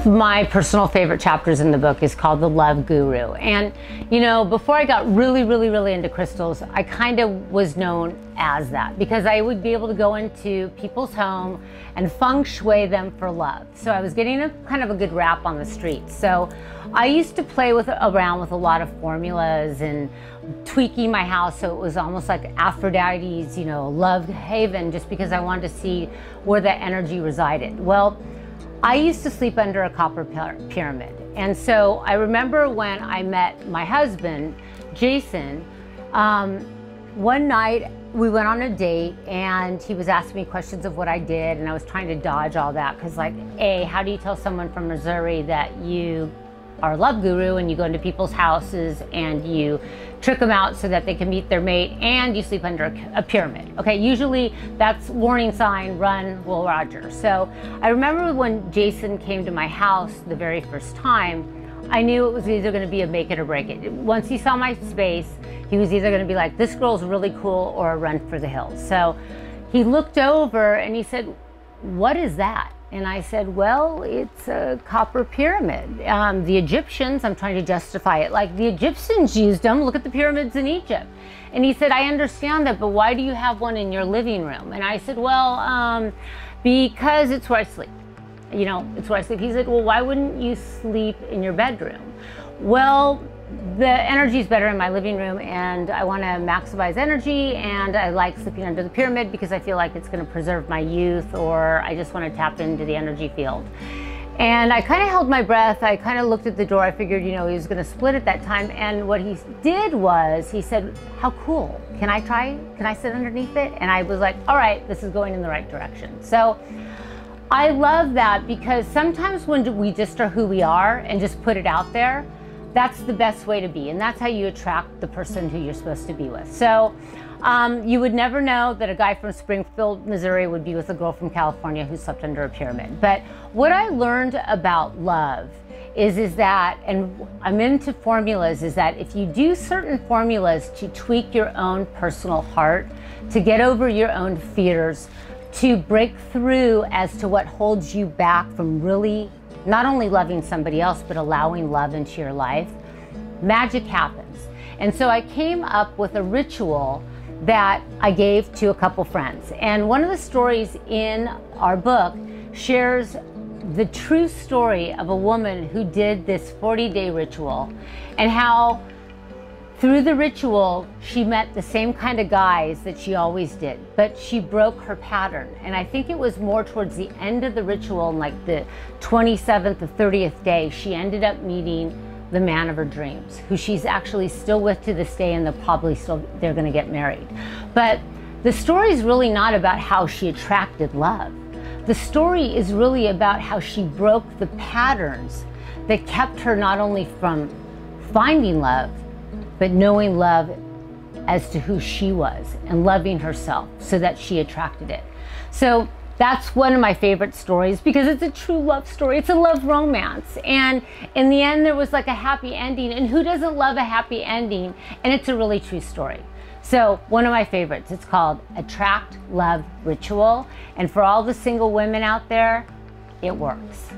my personal favorite chapters in the book is called The Love Guru. And, you know, before I got really into crystals, I kind of was known as that because I would be able to go into people's home and feng shui them for love. So I was getting a kind of a good rap on the street. So I used to play around with a lot of formulas and tweaking my house so it was almost like Aphrodite's, you know, love haven, just because I wanted to see where that energy resided. Well, I used to sleep under a copper pyramid. And so I remember when I met my husband, Jason, one night we went on a date and he was asking me questions of what I did, and I was trying to dodge all that because, like, A, how do you tell someone from Missouri that you are a love guru and you go into people's houses and you trick them out so that they can meet their mate and you sleep under a pyramid? Okay, usually that's warning sign, run, Will Rogers. So I remember when Jason came to my house the very first time, I knew it was either going to be a make it or break it. Once he saw my space, he was either going to be like, this girl's really cool, or a run for the hills. So he looked over and he said, what is that? And I said, well, it's a copper pyramid. The Egyptians, I'm trying to justify it, like the Egyptians used them. Look at the pyramids in Egypt. And he said, I understand that, but why do you have one in your living room? And I said, well, because it's where I sleep. You know, it's where I sleep. He said, well, why wouldn't you sleep in your bedroom? Well, the energy is better in my living room, and I want to maximize energy, and I like sleeping under the pyramid because I feel like it's going to preserve my youth, or I just want to tap into the energy field. And I kind of held my breath. I kind of looked at the door. I figured, you know, he was going to split at that time. And what he did was he said, how cool. Can I try? Can I sit underneath it? And I was like, all right, this is going in the right direction. So I love that because sometimes when we just are who we are and just put it out there, that's the best way to be, and that's how you attract the person who you're supposed to be with. So you would never know that a guy from Springfield, Missouri would be with a girl from California who slept under a pyramid. But what I learned about love is that, and I'm into formulas, is that if you do certain formulas to tweak your own personal heart, to get over your own fears, to break through as to what holds you back from really not only loving somebody else, but allowing love into your life, magic happens. And so I came up with a ritual that I gave to a couple friends. And one of the stories in our book shares the true story of a woman who did this 40-day ritual, and how through the ritual, she met the same kind of guys that she always did, but she broke her pattern. And I think it was more towards the end of the ritual, like the 27th or 30th day, she ended up meeting the man of her dreams, who she's actually still with to this day, and they're gonna get married. But the story is really not about how she attracted love. The story is really about how she broke the patterns that kept her not only from finding love, but knowing love as to who she was and loving herself so that she attracted it. So that's one of my favorite stories because it's a true love story. It's a love romance. And in the end, there was like a happy ending. And who doesn't love a happy ending? And it's a really true story. So one of my favorites, it's called Attract Love Ritual. And for all the single women out there, it works.